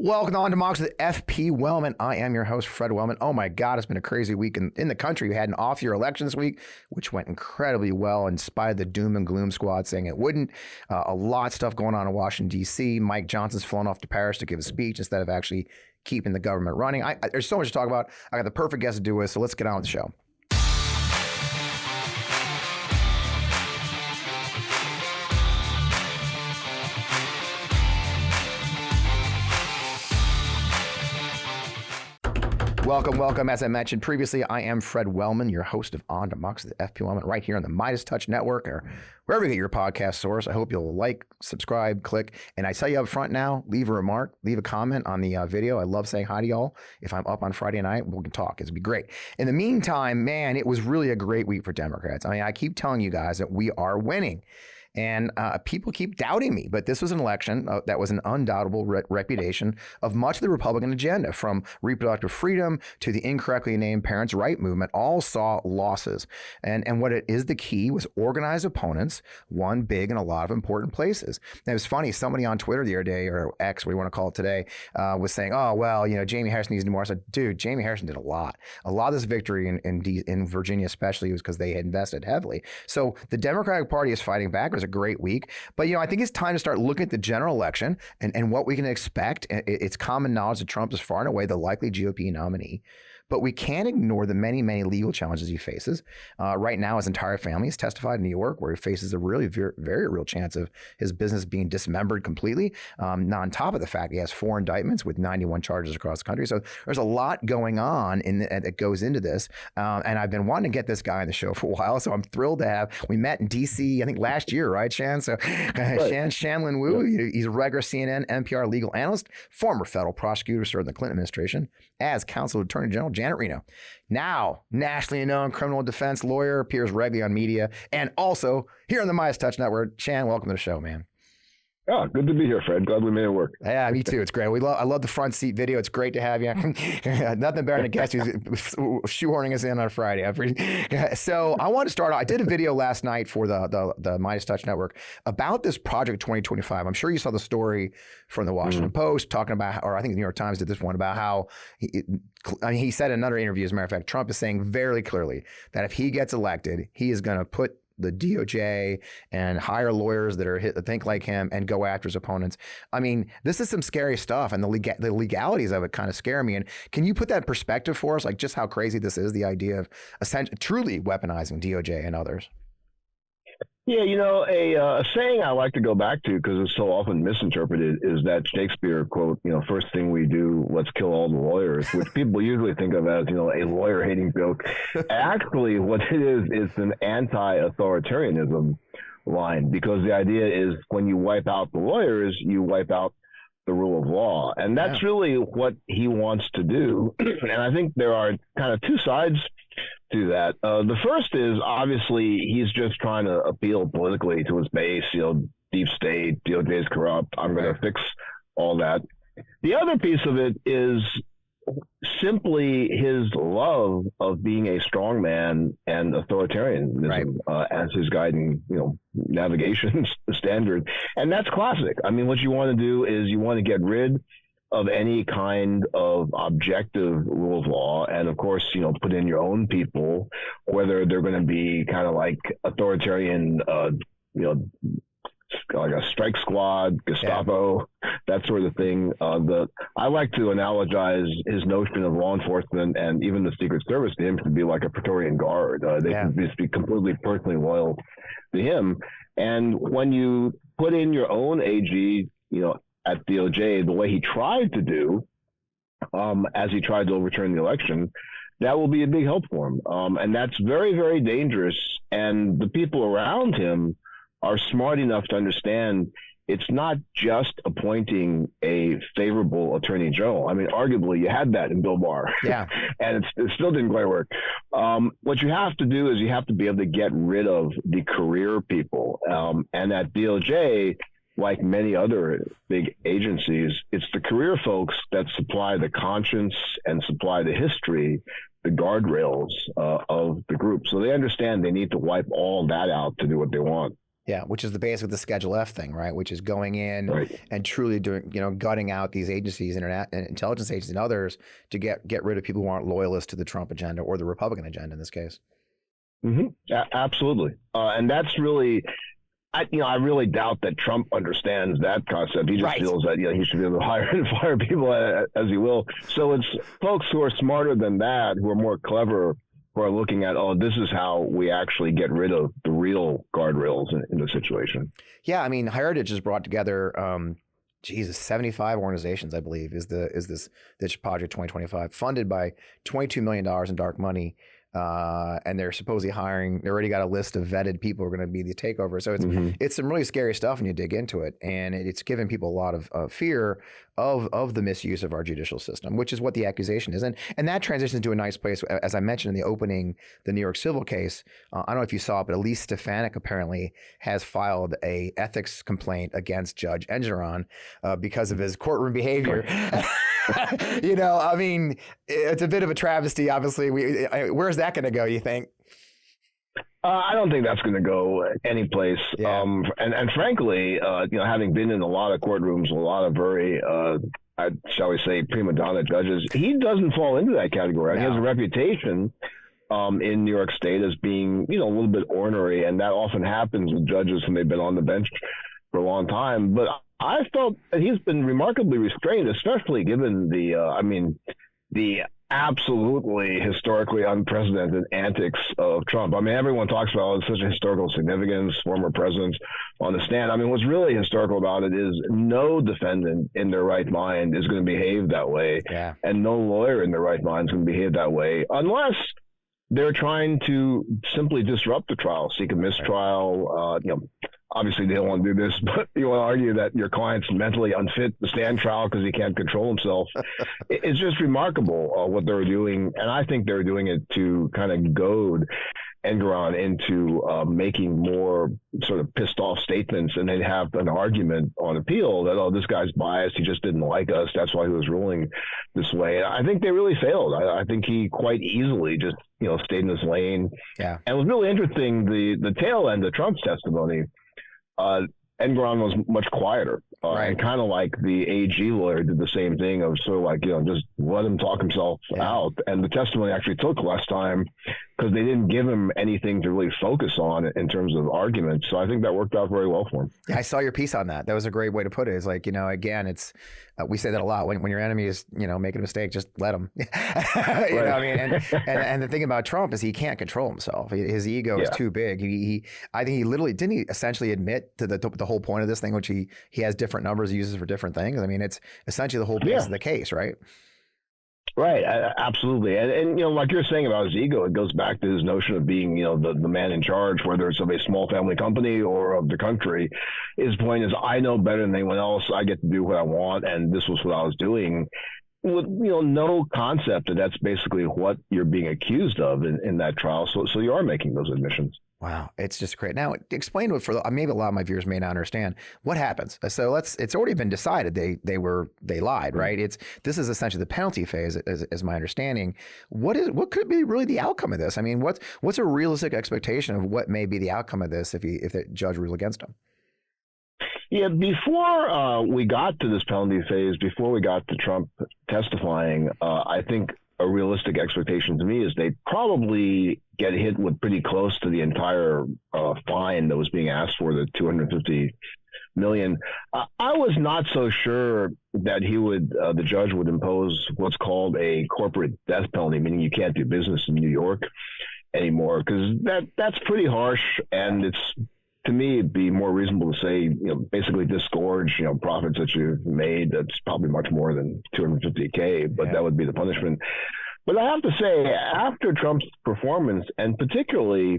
Welcome on Democracy with FP Wellman. I am your host, Fred Wellman. Oh my God, it's been a crazy week in the country. We had an off-year election this week, which went incredibly well in spite of the doom and gloom squad saying it wouldn't. A lot of stuff going on in Washington, D.C. Mike Johnson's flown off to Paris to give a speech instead of actually keeping the government running. There's so much to talk about. I got the perfect guest to do with, so let's get on with the show. Welcome. As I mentioned previously, I am Fred Wellman, your host of On Democracy with FP Wellman, right here on the MeidasTouch Network or wherever you get your podcast source. I hope you'll like, subscribe, click. And I tell you up front now, leave a remark, leave a comment on the video. I love saying hi to y'all. If I'm up on Friday night, we can talk. It'll be great. In the meantime, man, it was really a great week for Democrats. I mean, I keep telling you guys that we are winning. And people keep doubting me, but this was an election that was an undoubtable repudiation of much of the Republican agenda, from reproductive freedom to the incorrectly named parents' right movement, all saw losses. And what it is, the key was organized opponents won big in a lot of important places. And it was funny, somebody on Twitter the other day, or X, what do you want to call it today, was saying, oh, well, you know, Jamie Harrison needs to do more. I said, dude, Jamie Harrison did a lot. A lot of this victory in Virginia especially was because they had invested heavily. So the Democratic Party is fighting back. A great week. But, you know, I think it's time to start looking at the general election and what we can expect. It's common knowledge that Trump is far and away the likely GOP nominee. But we can't ignore the many, many legal challenges he faces. Right now, his entire family has testified in New York, where he faces a really very real chance of his business being dismembered completely. Not on top of the fact he has 4 indictments with 91 charges across the country. So there's a lot going on that goes into this. And I've been wanting to get this guy on the show for a while. So I'm thrilled to have. We met in D.C., I think last year, right, Shan? So right. Shanlon Wu, yeah. He's a regular CNN NPR legal analyst, former federal prosecutor, served in the Clinton administration as Counsel to Attorney General Janet Reno. Now, nationally known criminal defense lawyer, appears regularly on media, and also here on the MeidasTouch Network. Shan, welcome to the show, man. Oh, good to be here, Fred. Glad we made it work. Yeah, me too. It's great. I love the front seat video. It's great to have you. Nothing better than a guest who's shoehorning us in on Friday. So I want to start off. I did a video last night for the MeidasTouch Network about this Project 2025. I'm sure you saw the story from the Washington Post talking about, or I think the New York Times did this one, about how he said in another interview, as a matter of fact, Trump is saying very clearly that if he gets elected, he is going to put the DOJ and hire lawyers that think like him and go after his opponents. I mean, this is some scary stuff, and the legalities of it kind of scare me. And can you put that in perspective for us, like just how crazy this is, the idea of essentially truly weaponizing DOJ and others? Yeah, you know, a saying I like to go back to, because it's so often misinterpreted, is that Shakespeare quote, you know, first thing we do, let's kill all the lawyers, which people usually think of as, you know, a lawyer-hating joke. Actually, what it is an anti-authoritarianism line, because the idea is when you wipe out the lawyers, you wipe out the rule of law. And that's really what he wants to do. And I think there are kind of two sides to that. The first is, obviously, he's just trying to appeal politically to his base, you know, deep state, DOJ is corrupt, I'm going to fix all that. The other piece of it is simply his love of being a strongman and authoritarianism as his guiding, you know, navigation standard. And that's classic. I mean, what you want to do is you want to get rid of any kind of objective rule of law, and of course, you know, put in your own people, whether they're going to be kind of like authoritarian, you know, like a strike squad, Gestapo, that sort of thing. I like to analogize his notion of law enforcement and even the Secret Service to him to be like a Praetorian Guard. They can just be completely personally loyal to him. And when you put in your own AG, you know, at DOJ, the way he tried to do, as he tried to overturn the election, that will be a big help for him. And that's very, very dangerous. And the people around him are smart enough to understand it's not just appointing a favorable attorney general. I mean, arguably, you had that in Bill Barr, and it still didn't quite work. What you have to do is you have to be able to get rid of the career people. And at DOJ, like many other big agencies, it's the career folks that supply the conscience and supply the history, the guardrails of the group. So they understand they need to wipe all that out to do what they want. Yeah, which is the base of the Schedule F thing, right? Which is going in Right. and truly doing, gutting out these agencies, internet and intelligence agencies and others to get rid of people who aren't loyalists to the Trump agenda or the Republican agenda in this case. Absolutely. And that's really, I really doubt that Trump understands that concept. He just feels that he should be able to hire and fire people as he will. So it's folks who are smarter than that, who are more clever, who are looking at, this is how we actually get rid of the real guardrails in the situation. Yeah, I mean, Heritage has brought together, 75 organizations, I believe, is this Project 2025, funded by $22 million in dark money. And they're supposedly hiring. They already got a list of vetted people who are going to be the takeover. So it's some really scary stuff when you dig into it, and it's giving people a lot of fear of the misuse of our judicial system, which is what the accusation is. And that transitions to a nice place, as I mentioned in the opening, the New York civil case. I don't know if you saw it, but Elise Stefanik apparently has filed a ethics complaint against Judge Engeron because of his courtroom behavior. I mean, it's a bit of a travesty, obviously. Where's that going to go, you think? I don't think that's going to go any place. Yeah. And frankly, having been in a lot of courtrooms, a lot of very, shall we say, prima donna judges, he doesn't fall into that category. No. He has a reputation in New York State as being, a little bit ornery, and that often happens with judges when they've been on the bench for a long time. But I felt that he's been remarkably restrained, especially given the absolutely historically unprecedented antics of Trump. I mean, everyone talks about it's such a historical significance, former presidents on the stand. I mean, what's really historical about it is no defendant in their right mind is going to behave that way. Yeah. And no lawyer in their right mind is going to behave that way unless they're trying to simply disrupt the trial, seek a mistrial. Obviously they don't want to do this, but you want to argue that your client's mentally unfit to stand trial because he can't control himself. It's just remarkable what they're doing. And I think they're doing it to kind of goad Engeron into making more sort of pissed off statements, and they'd have an argument on appeal that, this guy's biased, he just didn't like us, that's why he was ruling this way. And I think they really failed. I think he quite easily just stayed in his lane. Yeah. And it was really interesting, the tail end of Trump's testimony. Engeron was much quieter, and kind of like the AG lawyer did the same thing of sort of like, just let him talk himself out. And the testimony actually took less time because they didn't give him anything to really focus on in terms of arguments. So I think that worked out very well for him. Yeah, I saw your piece on that. That was a great way to put it. It's like, again, it's we say that a lot. When your enemy is, making a mistake, just let him. What I mean? And the thing about Trump is he can't control himself. His ego is too big. I think he literally didn't he essentially admit to the whole point of this thing, which he has different numbers he uses for different things. I mean, it's essentially the whole base of the case, right? Right, absolutely, and like you're saying about his ego, it goes back to his notion of being, the man in charge, whether it's of a small family company or of the country. His point is, I know better than anyone else. I get to do what I want, and this was what I was doing. With no concept that that's basically what you're being accused of in that trial. So you are making those admissions. Wow, it's just great. Now, explain what maybe a lot of my viewers may not understand what happens. So it's already been decided they lied, right? This is essentially the penalty phase, is my understanding. What could be really the outcome of this? I mean, what's a realistic expectation of what may be the outcome of this if the judge rules against him? Yeah, before we got to this penalty phase, before we got to Trump testifying, I think a realistic expectation to me is they probably get hit with pretty close to the entire fine that was being asked for, the $250 million. I was not so sure that the judge would impose what's called a corporate death penalty, meaning you can't do business in New York anymore, because that's pretty harsh, and it's, to me, it'd be more reasonable to say, basically disgorge, profits that you've made. That's probably much more than $250K, but that would be the punishment. But I have to say, after Trump's performance, and particularly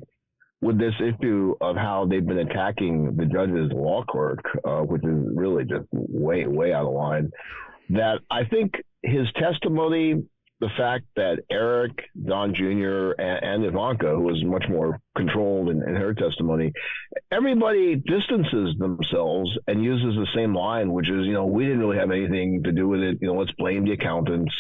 with this issue of how they've been attacking the judge's law clerk, which is really just way, way out of line, that I think his testimony, the fact that Eric, Don Jr., and Ivanka, who was much more controlled in her testimony, everybody distances themselves and uses the same line, which is, we didn't really have anything to do with it. Let's blame the accountants.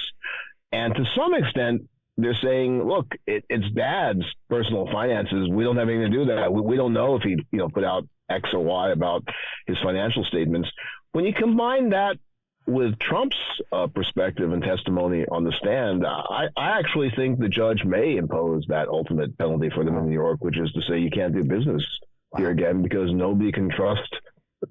And to some extent, they're saying, look, it's Dad's personal finances. We don't have anything to do with that. We don't know if he, put out X or Y about his financial statements. When you combine that with Trump's perspective and testimony on the stand, I actually think the judge may impose that ultimate penalty for them in New York, which is to say you can't do business here again because nobody can trust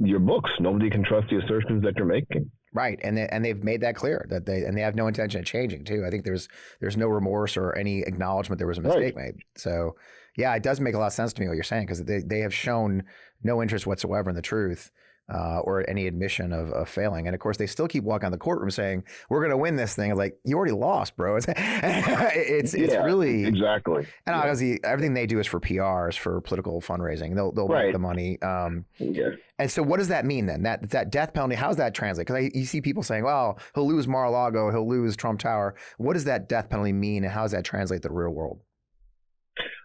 your books. Nobody can trust the assertions that you're making. Right, and they've made that clear that they have no intention of changing too. I think there's no remorse or any acknowledgement there was a mistake made. So yeah, it does make a lot of sense to me what you're saying, because they have shown no interest whatsoever in the truth or any admission of failing. And of course, they still keep walking out of the courtroom saying we're going to win this thing. It's like, you already lost, bro. It's really exactly. And obviously, everything they do is for PRs, for political fundraising. They'll make the money. And so, what does that mean then? That death penalty? How does that translate? Because you see people saying, "Well, he'll lose Mar-a-Lago, he'll lose Trump Tower." What does that death penalty mean, and how does that translate to the real world?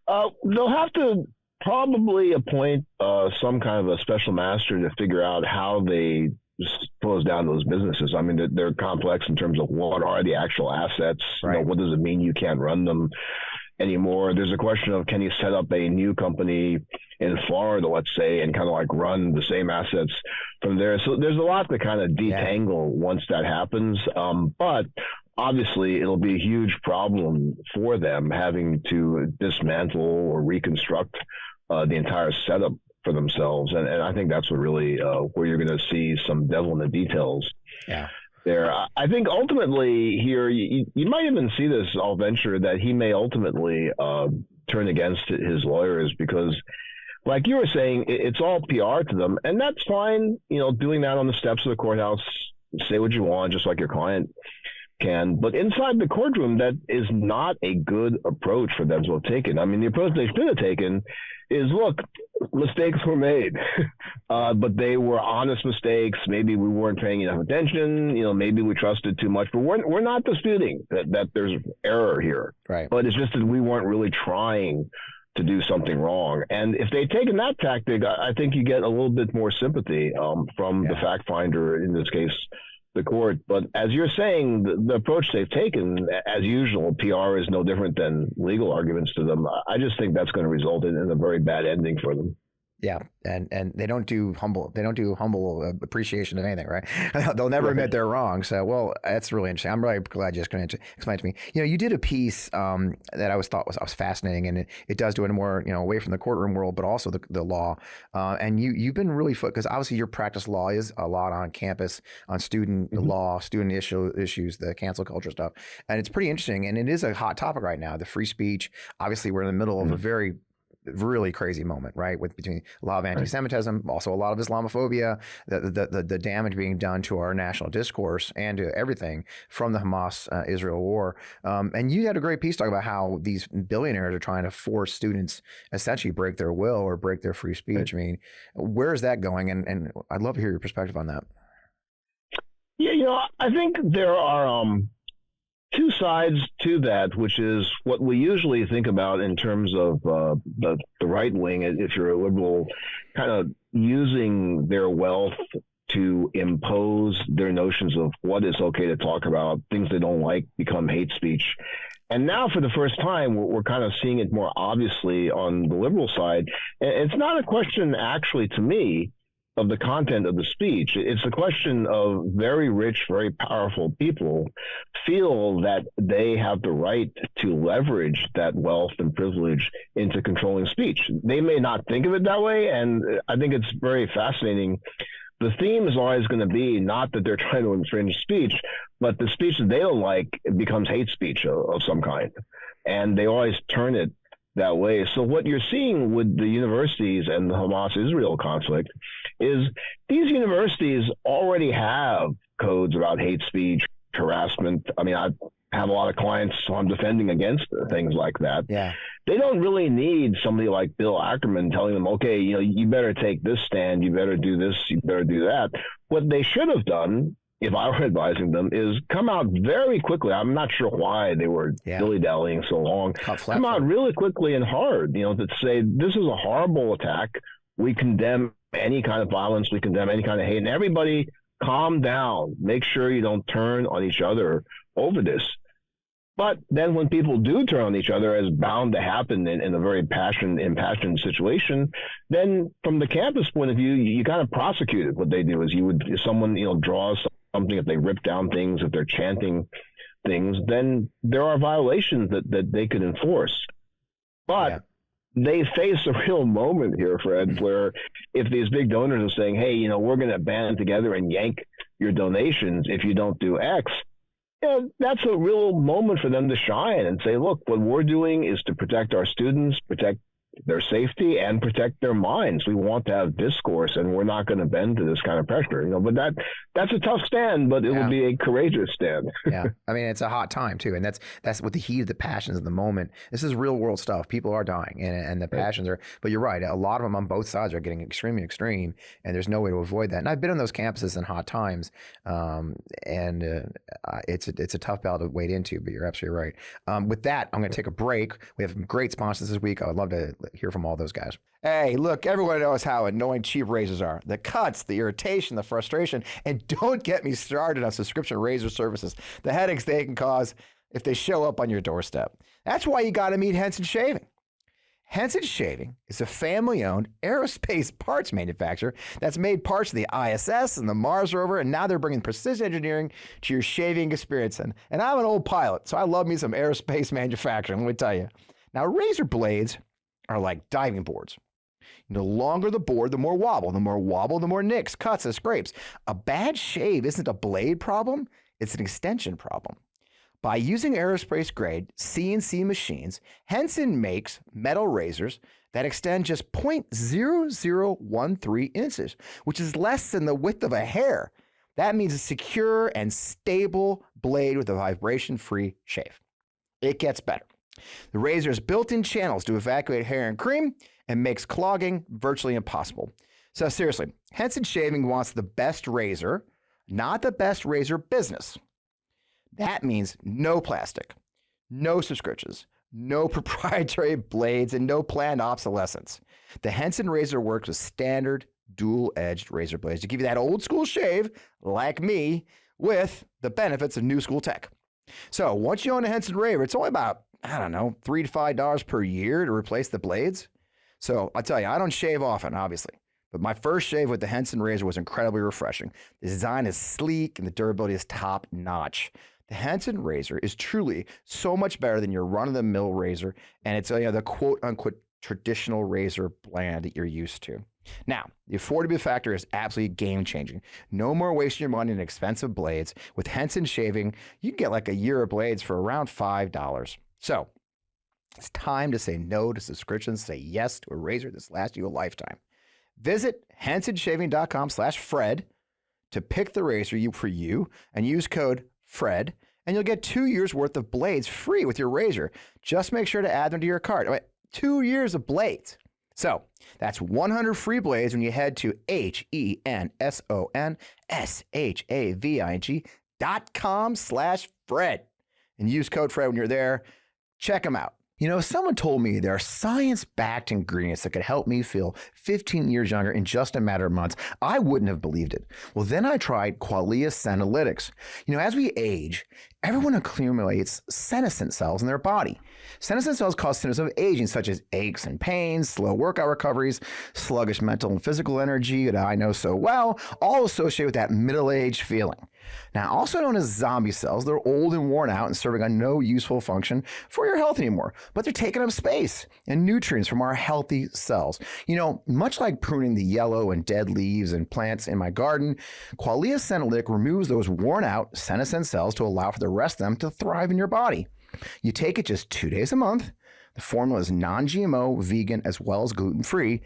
They'll have to probably appoint some kind of a special master to figure out how they close down those businesses. I mean, they're complex in terms of what are the actual assets. Right. What does it mean you can't run them anymore? There's a question of, can you set up a new company in Florida, let's say, and kind of like run the same assets from there? So there's a lot to kind of detangle once that happens. But obviously, it'll be a huge problem for them having to dismantle or reconstruct the entire setup for themselves. And I think that's what really where you're going to see some devil in the details there. I think ultimately here, you might even see this, I'll venture, that he may ultimately turn against his lawyers because, like you were saying, it's all PR to them. And that's fine, doing that on the steps of the courthouse, say what you want, just like your client can. But inside the courtroom, that is not a good approach for them to have taken. I mean, the approach they should have taken is, look, mistakes were made, but they were honest mistakes. Maybe we weren't paying enough attention. Maybe we trusted too much. But we're not disputing that there's error here. Right. But it's just that we weren't really trying to do something wrong. And if they'd taken that tactic, I think you get a little bit more sympathy from the fact finder, in this case, the court. But as you're saying, the approach they've taken, as usual, PR is no different than legal arguments to them. I just think that's going to result in a very bad ending for them. Yeah, and they don't do humble appreciation of anything, right? They'll never admit they're wrong. So, well, that's really interesting. I'm really glad you just explained it to me. You did a piece that I thought was fascinating, and it does do it more away from the courtroom world, but also the law. And you've been really because obviously your practice law is a lot on campus, on student law, student issues, the cancel culture stuff, and it's pretty interesting. And it is a hot topic right now. The free speech. Obviously, we're in the middle of a very really crazy moment, right? Between a lot of anti-Semitism, also a lot of Islamophobia, the damage being done to our national discourse and to everything from the Hamas-Israel war. And you had a great piece talking about how these billionaires are trying to force students essentially break their will or break their free speech. I mean, where is that going? And I'd love to hear your perspective on that. Yeah, I think there are two sides to that, which is what we usually think about in terms of the right wing, if you're a liberal, kind of using their wealth to impose their notions of what is okay to talk about, things they don't like become hate speech. And now for the first time, we're kind of seeing it more obviously on the liberal side. It's not a question, actually, to me, of the content of the speech. It's a question of very rich, very powerful people feel that they have the right to leverage that wealth and privilege into controlling speech. They may not think of it that way, and I think it's very fascinating. The theme is always going to be not that they're trying to infringe speech, but the speech that they don't like becomes hate speech of some kind. And they always turn it that way. So what you're seeing with the universities and the Hamas-Israel conflict is these universities already have codes about hate speech, harassment. I mean, I have a lot of clients who I'm defending against things like that. Yeah. They don't really need somebody like Bill Ackerman telling them, okay, you better take this stand, you better do this, you better do that. What they should have done, if I were advising them, is come out very quickly. I'm not sure why they were dilly-dallying so long. Come out really quickly and hard, to say this is a horrible attack. We condemn any kind of violence. We condemn any kind of hate. And everybody calm down. Make sure you don't turn on each other over this. But then when people do turn on each other, as bound to happen in a very impassioned situation, then from the campus point of view, you kind of prosecute it. What they do is if someone, draws something, if they rip down things, if they're chanting things, then there are violations that they could enforce. But they face a real moment here, Fred, where if these big donors are saying, hey, we're going to band together and yank your donations if you don't do X, that's a real moment for them to shine and say, look, what we're doing is to protect our students, protect their safety, and protect their minds. We want to have discourse, and we're not going to bend to this kind of pressure. But that's a tough stand, but it would be a courageous stand. Yeah, I mean, it's a hot time too, and that's with the heat of the passions of the moment. This is real world stuff. People are dying, and the passions are. But you're right. A lot of them on both sides are getting extremely extreme, and there's no way to avoid that. And I've been on those campuses in hot times, and it's a tough battle to wade into. But you're absolutely right. With that, I'm going to take a break. We have some great sponsors this week. I would love to hear from all those guys. Hey, look, everyone knows how annoying cheap razors are. The cuts, the irritation, the frustration, and don't get me started on subscription razor services. The headaches they can cause if they show up on your doorstep. That's why you got to meet Henson Shaving. Henson Shaving is a family-owned aerospace parts manufacturer that's made parts of the ISS and the Mars rover, and now they're bringing precision engineering to your shaving experience. And I'm an old pilot, so I love me some aerospace manufacturing, let me tell you. Now, razor blades are like diving boards. The longer the board, the more wobble. The more wobble, the more nicks, cuts, and scrapes. A bad shave isn't a blade problem, it's an extension problem. By using aerospace-grade CNC machines, Henson makes metal razors that extend just 0.0013 inches, which is less than the width of a hair. That means a secure and stable blade with a vibration-free shave. It gets better. The razor has built-in channels to evacuate hair and cream and makes clogging virtually impossible. So seriously, Henson Shaving wants the best razor, not the best razor business. That means no plastic, no subscriptions, no proprietary blades, and no planned obsolescence. The Henson razor works with standard dual-edged razor blades to give you that old-school shave, like me, with the benefits of new-school tech. So once you own a Henson razor, it's only about $3 to $5 per year to replace the blades. So I'll tell you, I don't shave often, obviously, but my first shave with the Henson razor was incredibly refreshing. The design is sleek and the durability is top notch. The Henson razor is truly so much better than your run-of-the-mill razor, and it's the quote-unquote traditional razor brand that you're used to. Now, the affordability factor is absolutely game-changing. No more wasting your money on expensive blades. With Henson Shaving, you can get like a year of blades for around $5. So it's time to say no to subscriptions, say yes to a razor that's lasts you a lifetime. Visit hensonshaving.com/Fred to pick the razor for you and use code FRED, and you'll get 2 years worth of blades free with your razor. Just make sure to add them to your cart. 2 years of blades. So that's 100 free blades when you head to hensonshaving.com/Fred and use code FRED when you're there. Check them out. Someone told me there are science-backed ingredients that could help me feel 15 years younger in just a matter of months. I wouldn't have believed it. Well, then I tried Qualia Senolytics. As we age, everyone accumulates senescent cells in their body. Senescent cells cause symptoms of aging, such as aches and pains, slow workout recoveries, sluggish mental and physical energy that I know so well, all associated with that middle-aged feeling. Now, also known as zombie cells, they're old and worn out and serving a no useful function for your health anymore, but they're taking up space and nutrients from our healthy cells. Much like pruning the yellow and dead leaves and plants in my garden, Qualia Senolytic removes those worn out senescent cells to allow for the rest of them to thrive in your body. You take it just 2 days a month. The formula is non-GMO, vegan, as well as gluten-free,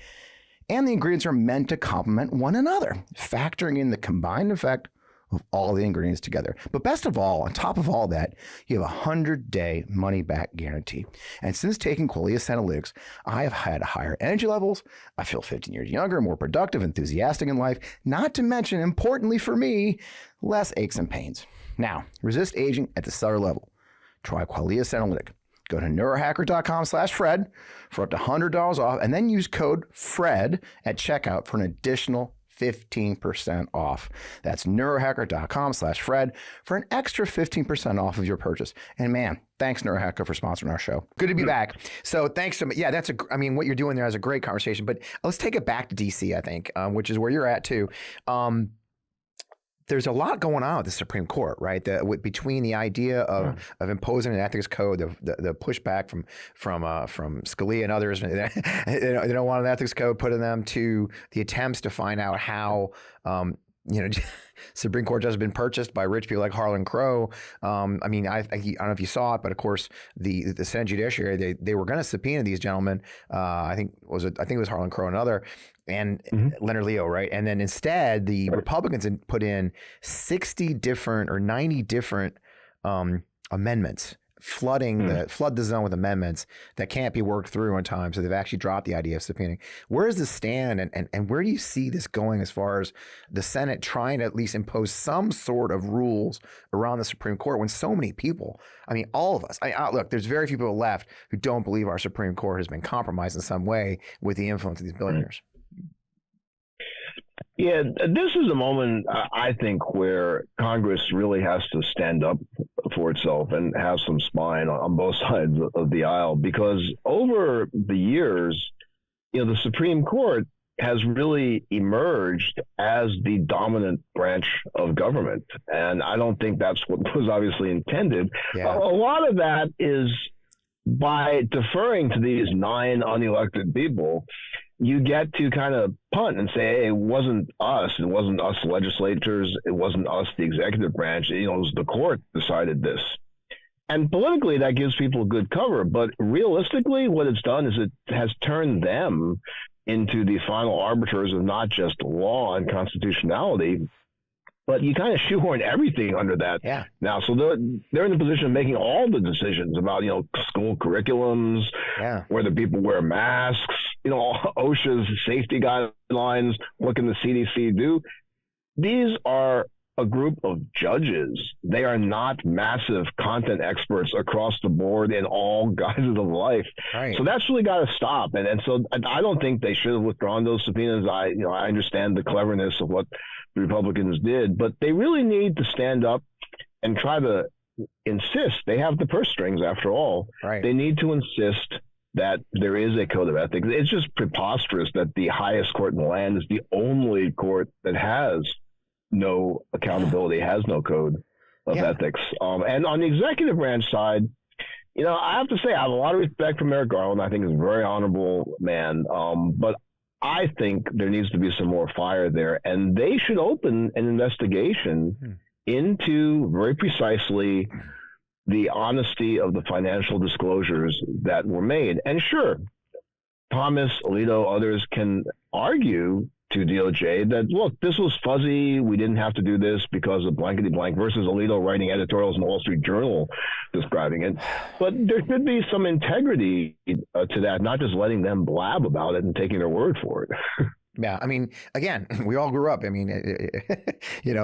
and the ingredients are meant to complement one another, factoring in the combined effect of all the ingredients together. But best of all, on top of all that, you have a 100-day money-back guarantee. And since taking Qualia Senolytics, I have had higher energy levels. I feel 15 years younger, more productive, enthusiastic in life. Not to mention, importantly for me, less aches and pains. Now, resist aging at the cellular level. Try Qualia Senolytic. Go to neurohacker.com/Fred for up to $100 off, and then use code FRED at checkout for an additional 15% off. That's neurohacker.com/Fred for an extra 15% off of your purchase. And man, thanks Neurohacker for sponsoring our show. Good to be back. So thanks so much. Yeah, what you're doing there is a great conversation, but let's take it back to DC, I think, which is where you're at too. There's a lot going on with the Supreme Court, right? Between the idea of imposing an ethics code, the pushback from Scalia and others, they don't want an ethics code put in them, to the attempts to find out how Supreme Court judges have been purchased by rich people like Harlan Crow. I don't know if you saw it, but of course the Senate Judiciary, they were going to subpoena these gentlemen. I think it was Harlan Crow and other. And Leonard Leo, right? And then instead, the Republicans put in 60 different or 90 different amendments, flood the zone with amendments that can't be worked through in time. So they've actually dropped the idea of subpoenaing. Where does this stand, and where do you see this going as far as the Senate trying to at least impose some sort of rules around the Supreme Court when so many people, all of us, look, there's very few people left who don't believe our Supreme Court has been compromised in some way with the influence of these billionaires. Yeah, this is a moment, I think, where Congress really has to stand up for itself and have some spine on both sides of the aisle, because over the years, the Supreme Court has really emerged as the dominant branch of government. And I don't think that's what was obviously intended. Yeah. A lot of that is by deferring to these 9 unelected people, you get to kind of punt and say, hey, it wasn't us legislators, it wasn't us, the executive branch, it was the court decided this. And politically, that gives people good cover. But realistically, what it's done is it has turned them into the final arbiters of not just law and constitutionality, but you kind of shoehorn everything under that now. So they're in the position of making all the decisions about, school curriculums, whether people wear masks, OSHA's safety guidelines, what can the CDC do? These are a group of judges. They are not massive content experts across the board in all guises of life. Right. So that's really got to stop. And so I don't think they should have withdrawn those subpoenas. I understand the cleverness of what the Republicans did, but they really need to stand up and try to insist. They have the purse strings, after all. Right. They need to insist that there is a code of ethics. It's just preposterous that the highest court in the land is the only court that has no accountability, has no code of ethics. And on the executive branch side, I have to say, I have a lot of respect for Merrick Garland. I think he's a very honorable man. But I think there needs to be some more fire there. And they should open an investigation into very precisely the honesty of the financial disclosures that were made. And sure, Thomas, Alito, others can argue to DOJ that, look, this was fuzzy. We didn't have to do this because of blankety blank, versus Alito writing editorials in the Wall Street Journal describing it. But there should be some integrity to that, not just letting them blab about it and taking their word for it. Yeah, again, we all grew up.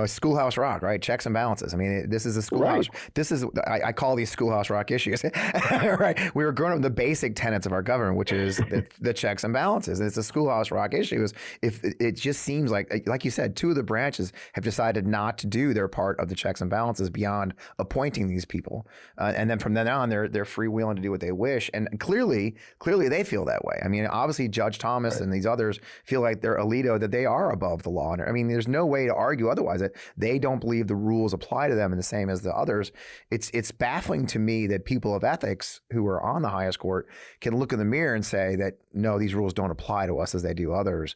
Schoolhouse Rock, right? Checks and balances. This is a schoolhouse. Right. This is, I call these Schoolhouse Rock issues, right? We were growing up with the basic tenets of our government, which is the checks and balances. And it's a Schoolhouse Rock issue. If it just seems like you said, 2 of the branches have decided not to do their part of the checks and balances beyond appointing these people, and then from then on, they're freewheeling to do what they wish. And clearly, they feel that way. Obviously, Judge Thomas and these others feel like they're Alito, that they are above the law. There's no way to argue otherwise, that they don't believe the rules apply to them in the same as the others. It's baffling to me that people of ethics who are on the highest court can look in the mirror and say that, no, these rules don't apply to us as they do others.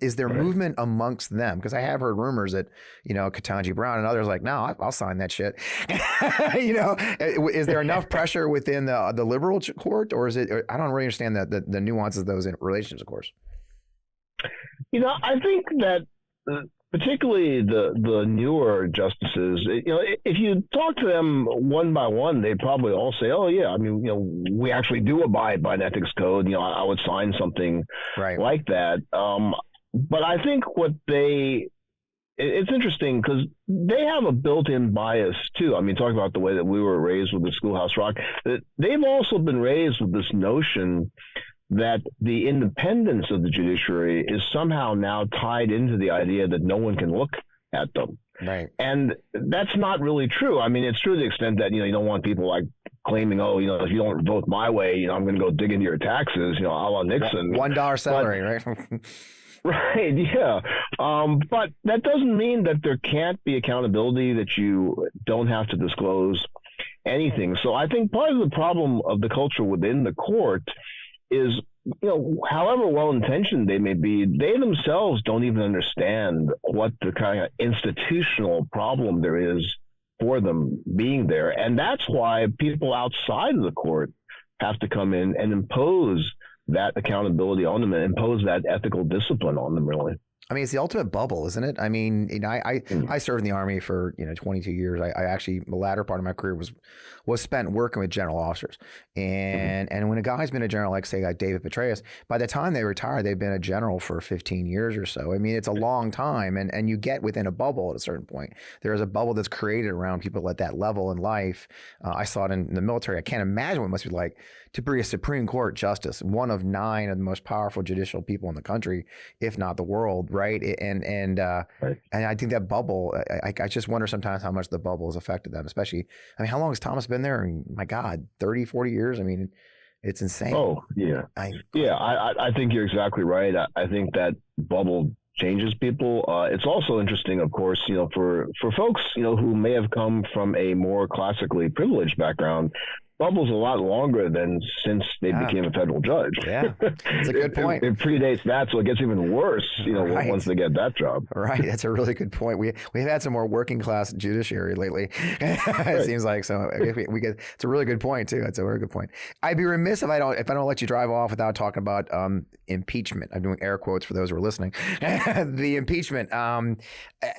Is there movement amongst them? Because I have heard rumors that, Ketanji Brown and others like, no, I'll sign that shit. Is there enough pressure within the liberal court, or is it? I don't really understand the nuances of those relationships, of course. I think that particularly the newer justices, if you talk to them one by one, they'd probably all say, oh, yeah, we actually do abide by an ethics code. I would sign something like that. But I think it's interesting because they have a built-in bias, too. Talking about the way that we were raised with the Schoolhouse Rock, they've also been raised with this notion that the independence of the judiciary is somehow now tied into the idea that no one can look at them. Right. And that's not really true. I mean, it's true to the extent that, you don't want people like claiming, oh, if you don't vote my way, I'm going to go dig into your taxes, a la Nixon. $1 salary, right? Right, yeah. But that doesn't mean that there can't be accountability, that you don't have to disclose anything. So I think part of the problem of the culture within the court is, however well-intentioned they may be, they themselves don't even understand what the kind of institutional problem there is for them being there. And that's why people outside of the court have to come in and impose that accountability on them and impose that ethical discipline on them, really. I mean, it's the ultimate bubble, isn't it? I mean, I served in the Army for 22 years. I actually, the latter part of my career was spent working with general officers, and when a guy's been a general, like say like David Petraeus, by the time they retire, they've been a general for 15 years or so. I mean, it's a long time, and you get within a bubble at a certain point. There is a bubble that's created around people at that level in life. I saw it in the military. I can't imagine what it must be like to be a Supreme Court justice, one of 9 of the most powerful judicial people in the country, if not the world, right? And I think that bubble, I just wonder sometimes how much the bubble has affected them, especially, I mean, how long has Thomas been there? I mean, my God, 30, 40 years? I mean, it's insane. Oh, yeah. I think you're exactly right. I think that bubble changes people. It's also interesting, of course, for folks, who may have come from a more classically privileged background, bubble's a lot longer than since they became a federal judge. Yeah, that's a good point. It predates that, so it gets even worse, right. once they get that job. Right, that's a really good point. We've had some more working class judiciary lately. It seems like so. We get. It's a really good point too. It's a very good point. I'd be remiss if I don't let you drive off without talking about impeachment. I'm doing air quotes for those who are listening. The impeachment.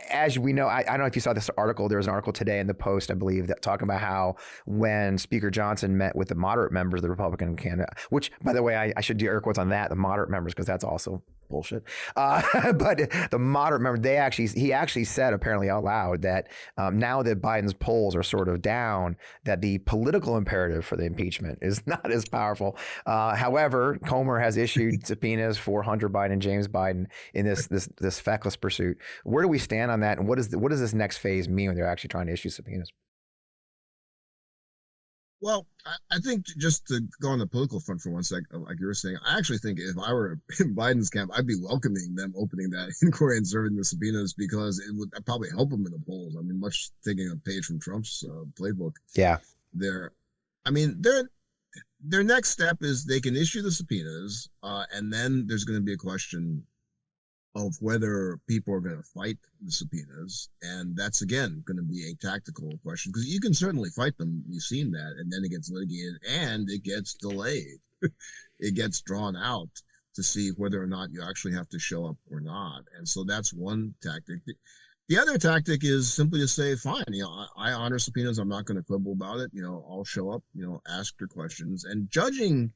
As we know, I don't know if you saw this article. There was an article today in the Post, I believe, that talking about how when Speaker Johnson met with the moderate members of the Republican candidate, which, by the way, I should do air quotes on that, the moderate members, because that's also bullshit. But the moderate members, he actually said apparently out loud that now that Biden's polls are sort of down, that the political imperative for the impeachment is not as powerful. However, Comer has issued subpoenas for Hunter Biden and James Biden in this feckless pursuit. Where do we stand on that? And what does this next phase mean when they're actually trying to issue subpoenas? Well, I think just to go on the political front for one sec, like you were saying, I actually think if I were in Biden's camp, I'd be welcoming them opening that inquiry and serving the subpoenas, because it would probably help them in the polls. I mean, much taking a page from Trump's playbook. Yeah. I mean, their next step is they can issue the subpoenas, and then there's going to be a question of whether people are going to fight the subpoenas. And that's, again, going to be a tactical question, because you can certainly fight them. We've seen that. And then it gets litigated and it gets delayed. It gets drawn out to see whether or not you actually have to show up or not. And so that's one tactic. The other tactic is simply to say, fine, I honor subpoenas. I'm not going to quibble about it. I'll show up, ask your questions. And judging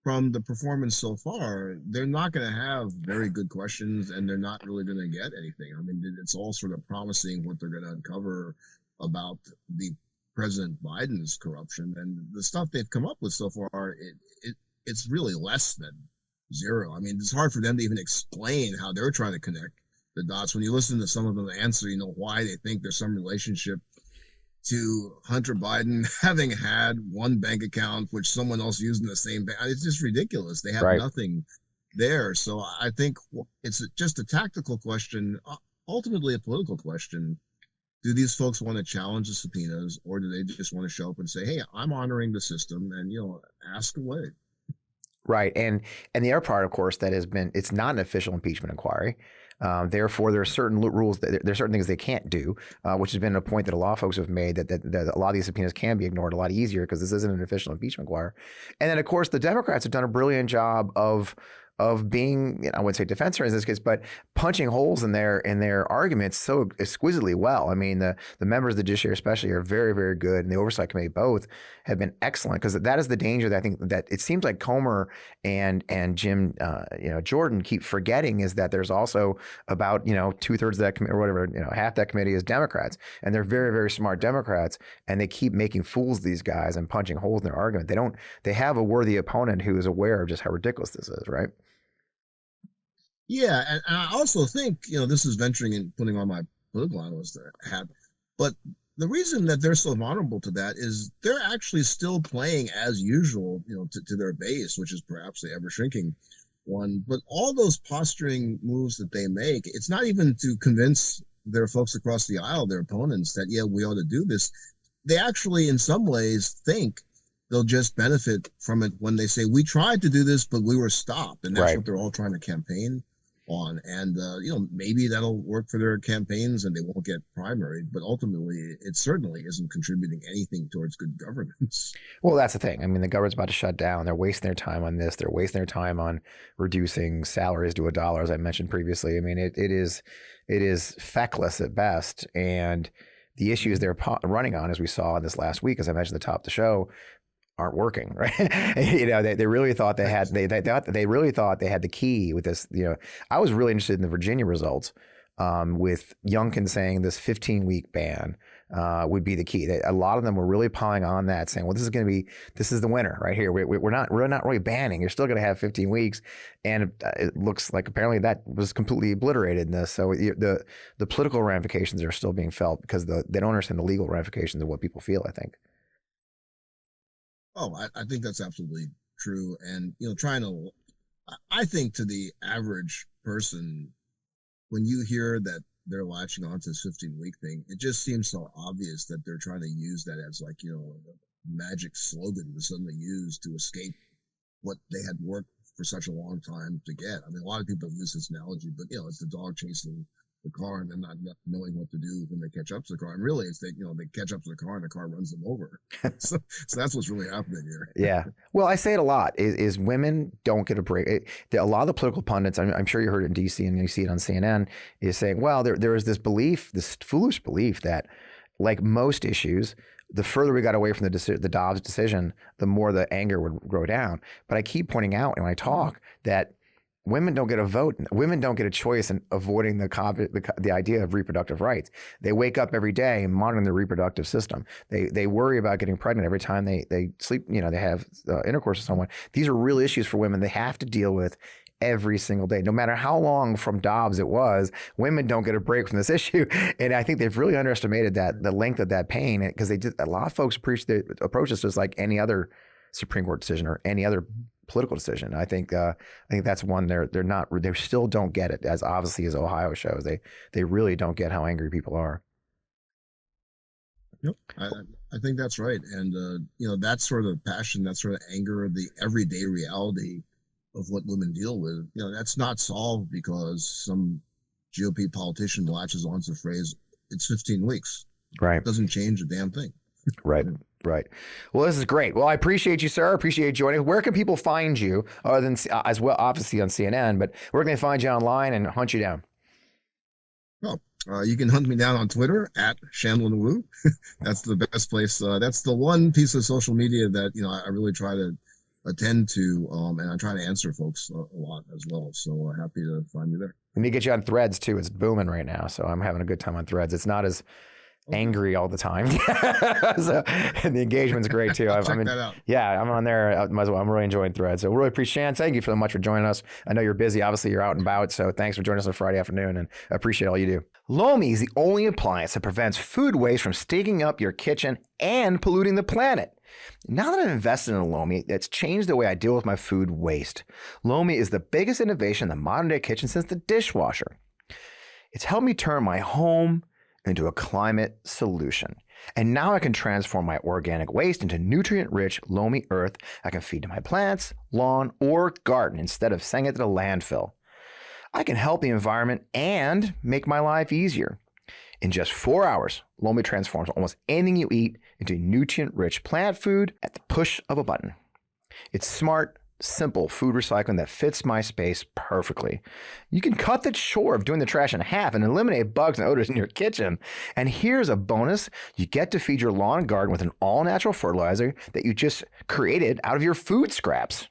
from the performance so far, they're not going to have very good questions, and they're not really going to get anything. I mean, it's all sort of promising what they're going to uncover about the President Biden's corruption, and the stuff they've come up with so far, it's really less than zero. I mean, it's hard for them to even explain how they're trying to connect the dots. When you listen to some of them answer, why they think there's some relationship to Hunter Biden having had one bank account which someone else used in the same bank. It's just ridiculous. They have nothing there. So I think it's just a tactical question, ultimately a political question. Do these folks want to challenge the subpoenas, or do they just want to show up and say, hey, I'm honoring the system, and ask away? Right. And the other part, of course, that has been, it's not an official impeachment inquiry. Therefore, there are certain rules, there are certain things they can't do, which has been a point that a lot of folks have made, that a lot of these subpoenas can be ignored a lot easier because this isn't an official impeachment inquiry. And then, of course, the Democrats have done a brilliant job of of being, I wouldn't say defense attorneys in this case, but punching holes in their arguments so exquisitely well. I mean, the members of the judiciary especially are very, very good, and the oversight committee both have been excellent, because that is the danger that I think that it seems like Comer and Jim Jordan keep forgetting, is that there's also about 2/3 of that committee, or whatever, half that committee is Democrats, and they're very, very smart Democrats, and they keep making fools of these guys and punching holes in their argument. They have a worthy opponent who is aware of just how ridiculous this is, right? Yeah, and I also think, this is venturing and putting on my political analyst hat, but the reason that they're so vulnerable to that is they're actually still playing as usual, to their base, which is perhaps the ever shrinking one. But all those posturing moves that they make, it's not even to convince their folks across the aisle, their opponents, that, yeah, we ought to do this. They actually, in some ways, think they'll just benefit from it when they say, we tried to do this, but we were stopped. And that's Right. what they're all trying to campaign on. And, maybe that'll work for their campaigns and they won't get primaried, but ultimately it certainly isn't contributing anything towards good governance. Well, that's the thing. I mean, the government's about to shut down. They're wasting their time on this. They're wasting their time on reducing salaries to $1, as I mentioned previously. I mean, it is feckless at best. And the issues they're running on, as we saw this last week, as I mentioned at the top of the show, aren't working, right? They really thought they had they really thought they had the key with this. I was really interested in the Virginia results, with Youngkin saying this 15-week ban would be the key. A lot of them were really piling on that, saying, "Well, this is the winner right here. We're not really banning. You're still going to have 15 weeks," and it looks like apparently that was completely obliterated in this. So the political ramifications are still being felt because they don't understand the legal ramifications of what people feel, I think. Oh, I think that's absolutely true. And, I think to the average person, when you hear that they're latching onto this 15-week thing, it just seems so obvious that they're trying to use that as like, a magic slogan to suddenly use to escape what they had worked for such a long time to get. I mean, a lot of people use this analogy, but, it's the dog chasing the car and then not knowing what to do when they catch up to the car. And really, it's they catch up to the car and the car runs them over. so that's what's really happening here. Yeah. Well, I say it a lot is women don't get a break. A lot of the political pundits, I'm sure you heard it in DC and you see it on CNN, is saying, well, there is this belief, this foolish belief that, like most issues, the further we got away from the Dobbs decision, the more the anger would grow down. But I keep pointing out when I talk that women don't get a vote. Women don't get a choice in avoiding the idea of reproductive rights. They wake up every day and monitoring their reproductive system. They worry about getting pregnant every time they sleep. They have intercourse with someone. These are real issues for women. They have to deal with every single day, no matter how long from Dobbs it was. Women don't get a break from this issue, and I think they've really underestimated the length of that pain, because a lot of folks approach this just like any other Supreme Court decision or any other political decision. I think that's one they still don't get it, as obviously as Ohio shows. They really don't get how angry people are. Yep, I think that's right, and that sort of passion, that sort of anger, the everyday reality of what women deal with, that's not solved because some GOP politician latches onto the phrase, it's 15 weeks. Right. It doesn't change a damn thing. Right. Right. Well, this is great. Well, I appreciate you, sir. I appreciate you joining. Where can people find you, other than as well, obviously on CNN, but where can they find you online and hunt you down? Well, you can hunt me down on Twitter at Shanlon Wu. That's the best place. That's the one piece of social media that, I really try to attend to, and I try to answer folks a lot as well. So happy to find you there. Let me get you on Threads too. It's booming right now, so I'm having a good time on Threads. It's not as angry all the time. And the engagement's great too. Check that out. Yeah, I'm on there. Might as well. I'm really enjoying Threads. So really appreciate Shan. Thank you so much for joining us. I know you're busy. Obviously, you're out and about. So thanks for joining us on Friday afternoon, and I appreciate all you do. Lomi is the only appliance that prevents food waste from stinking up your kitchen and polluting the planet. Now that I've invested in a Lomi, it's changed the way I deal with my food waste. Lomi is the biggest innovation in the modern day kitchen since the dishwasher. It's helped me turn my home into a climate solution. And now I can transform my organic waste into nutrient-rich Lomi earth I can feed to my plants, lawn, or garden instead of sending it to the landfill. I can help the environment and make my life easier. In just 4 hours, Lomi transforms almost anything you eat into nutrient-rich plant food at the push of a button. It's smart, simple food recycling that fits my space perfectly. You can cut the chore of doing the trash in half and eliminate bugs and odors in your kitchen. And here's a bonus. You get to feed your lawn and garden with an all-natural fertilizer that you just created out of your food scraps.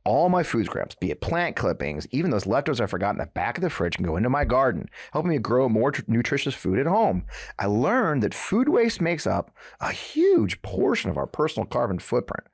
All my food scraps, be it plant clippings, even those leftovers I forgot in the back of the fridge, can go into my garden, helping me grow more nutritious food at home. I learned that food waste makes up a huge portion of our personal carbon footprint.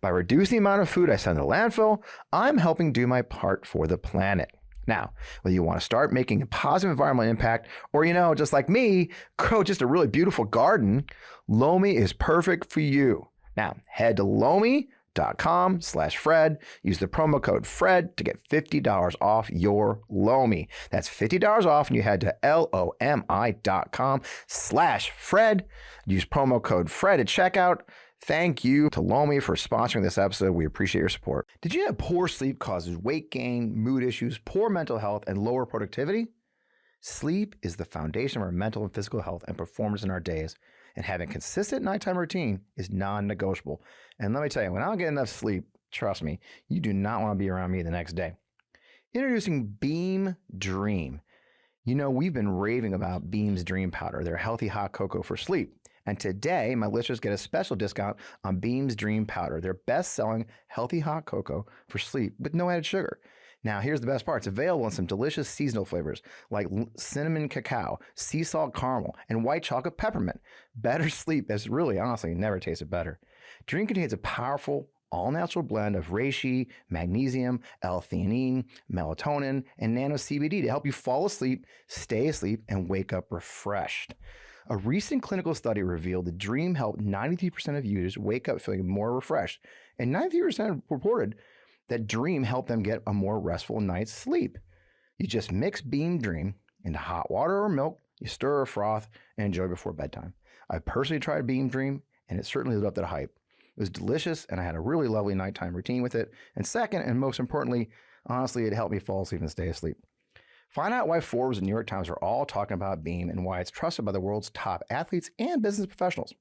By reducing the amount of food I send to the landfill, I'm helping do my part for the planet. Now, whether you want to start making a positive environmental impact or, just like me, grow just a really beautiful garden, Lomi is perfect for you. Now, head to Lomi.com/Fred. Use the promo code FRED to get $50 off your Lomi. That's $50 off when you head to LOMI.com/Fred. Use promo code FRED at checkout. Thank you to Lomi for sponsoring this episode. We appreciate your support. Did you know poor sleep causes weight gain, mood issues, poor mental health, and lower productivity? Sleep is the foundation of our mental and physical health and performance in our days, and having a consistent nighttime routine is non-negotiable. And let me tell you, when I don't get enough sleep, trust me, you do not want to be around me the next day. Introducing Beam Dream. We've been raving about Beam's Dream Powder, their healthy hot cocoa for sleep. And today, my listeners get a special discount on Beam's Dream Powder, their best-selling healthy hot cocoa for sleep with no added sugar. Now, here's the best part. It's available in some delicious seasonal flavors like cinnamon cacao, sea salt caramel, and white chocolate peppermint. Better sleep has really, honestly, never tasted better. Dream contains a powerful, all-natural blend of reishi, magnesium, L-theanine, melatonin, and nano CBD to help you fall asleep, stay asleep, and wake up refreshed. A recent clinical study revealed that Dream helped 93% of users wake up feeling more refreshed, and 93% reported that Dream helped them get a more restful night's sleep. You just mix Beam Dream into hot water or milk, you stir or froth, and enjoy before bedtime. I personally tried Beam Dream, and it certainly lived up to the hype. It was delicious, and I had a really lovely nighttime routine with it. And second, and most importantly, honestly, it helped me fall asleep and stay asleep. Find out why Forbes and New York Times are all talking about Beam and why it's trusted by the world's top athletes and business professionals.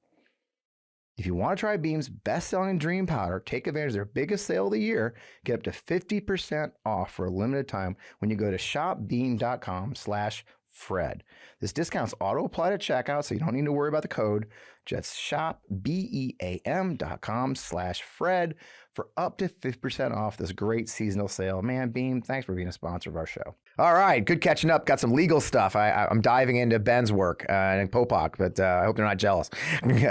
If you want to try Beam's best-selling Dream Powder, take advantage of their biggest sale of the year. Get up to 50% off for a limited time when you go to shopbeam.com/Fred. This discount's auto-applied at checkout, so you don't need to worry about the code. Just shop BEAM.com/Fred for up to 50% off this great seasonal sale. Man, Beam, thanks for being a sponsor of our show. All right, good catching up. Got some legal stuff. I'm diving into Ben's work and Popak, but I hope they're not jealous.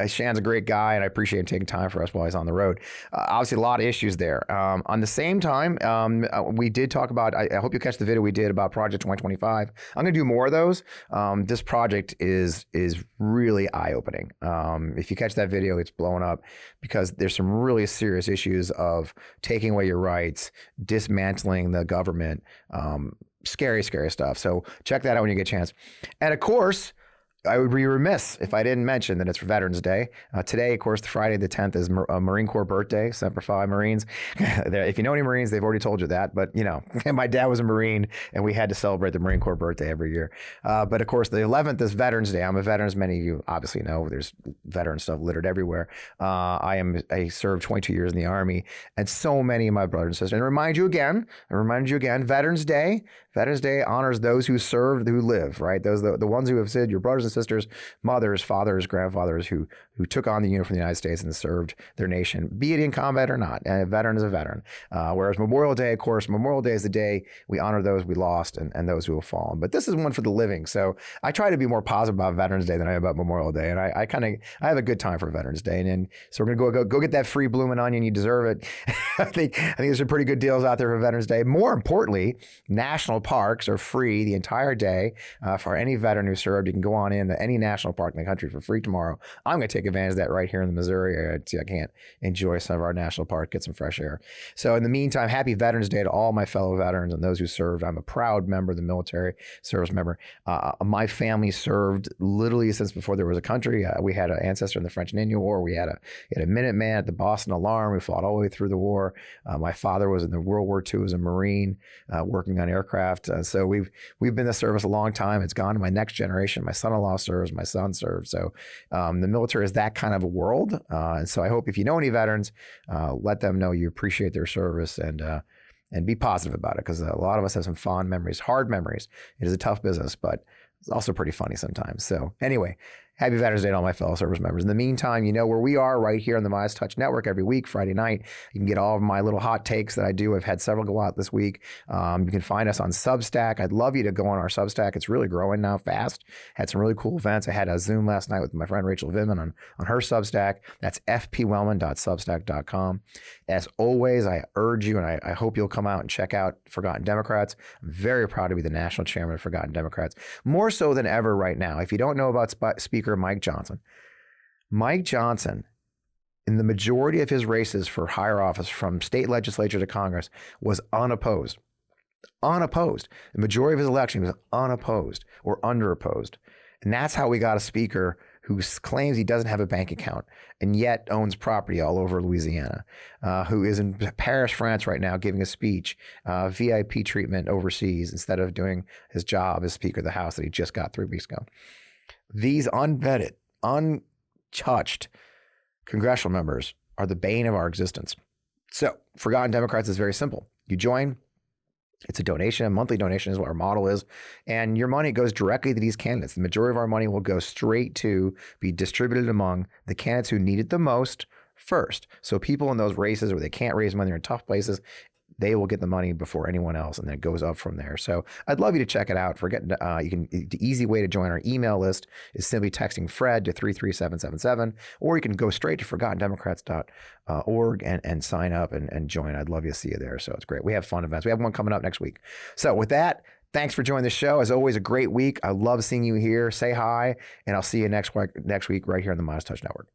Shan's a great guy, and I appreciate him taking time for us while he's on the road. Obviously, a lot of issues there. On the same time, we did talk about, I hope you catch the video we did about Project 2025. I'm going to do more of those. This project is really eye-opening. If you catch that video, it's blowing up because there's some really serious issues of taking away your rights, dismantling the government, scary stuff. So check that out when you get a chance. And of course, I would be remiss if I didn't mention that it's Veterans Day. Today, of course, Friday the 10th is Marine Corps birthday. Semper Fi Marines. If you know any Marines, they've already told you that. But, my dad was a Marine, and we had to celebrate the Marine Corps birthday every year. But, of course, the 11th is Veterans Day. I'm a veteran, as many of you obviously know. There's veteran stuff littered everywhere. I served 22 years in the Army, and so many of my brothers and sisters. And I remind you again, Veterans Day honors those who served, who live, right? Those the ones who have said your brothers and sisters, mothers, fathers, grandfathers who took on the uniform of the United States and served their nation, be it in combat or not. And a veteran is a veteran. Whereas Memorial Day, of course, Memorial Day is the day we honor those we lost and those who have fallen. But this is one for the living. So I try to be more positive about Veterans Day than I am about Memorial Day. And I have a good time for Veterans Day. And so we're going to go get that free bloomin' onion. You deserve it. I think there's some pretty good deals out there for Veterans Day. More importantly, national parks are free the entire day for any veteran who served. You can go on in to any national park in the country for free tomorrow. I'm going to take advantage of that right here in the Missouri area. I can't enjoy some of our national park, get some fresh air. So in the meantime, happy Veterans Day to all my fellow veterans and those who served. I'm a proud member of the military, service member. My family served literally since before there was a country. We had an ancestor in the French and Indian War. We had a Minuteman at the Boston Alarm. We fought all the way through the war. My father was in the World War II as a Marine, working on aircraft. So we've been in the service a long time. It's gone to my next generation. My son-in-law son-in-law serves, my son serves. So the military is that kind of a world. And so I hope if you know any veterans, let them know you appreciate their service and be positive about it, because a lot of us have some fond memories, hard memories. It is a tough business, but it's also pretty funny sometimes. So anyway, happy Veterans Day to all my fellow service members. In the meantime, you know where we are, right here on the MeidasTouch Network every week, Friday night. You can get all of my little hot takes that I do. I've had several go out this week. You can find us on Substack. I'd love you to go on our Substack. It's really growing now fast. Had some really cool events. I had a Zoom last night with my friend Rachel Vimman on her Substack. That's fpwellman.substack.com. As always, I urge you, and I hope you'll come out and check out Forgotten Democrats. I'm very proud to be the national chairman of Forgotten Democrats, more so than ever right now. If you don't know about Speaker Mike Johnson, in the majority of his races for higher office, from state legislature to Congress, was unopposed. Unopposed. The majority of his election was unopposed or underopposed. And that's how we got a speaker who claims he doesn't have a bank account and yet owns property all over Louisiana, who is in Paris, France right now giving a speech, VIP treatment overseas instead of doing his job as Speaker of the House that he just got 3 weeks ago. These unvetted, untouched congressional members are the bane of our existence. So Forgotten Democrats is very simple. You join. It's a donation, a monthly donation is what our model is. And your money goes directly to these candidates. The majority of our money will go straight to be distributed among the candidates who need it the most first. So people in those races where they can't raise money, they're in tough places, they will get the money before anyone else, and then it goes up from there. So I'd love you to check it out. The easy way to join our email list is simply texting Fred to 33777, or you can go straight to forgottendemocrats.org and sign up and join. I'd love you to see you there. So it's great. We have fun events. We have one coming up next week. So with that, thanks for joining the show. As always, a great week. I love seeing you here. Say hi, and I'll see you next week right here on the MeidasTouch Network.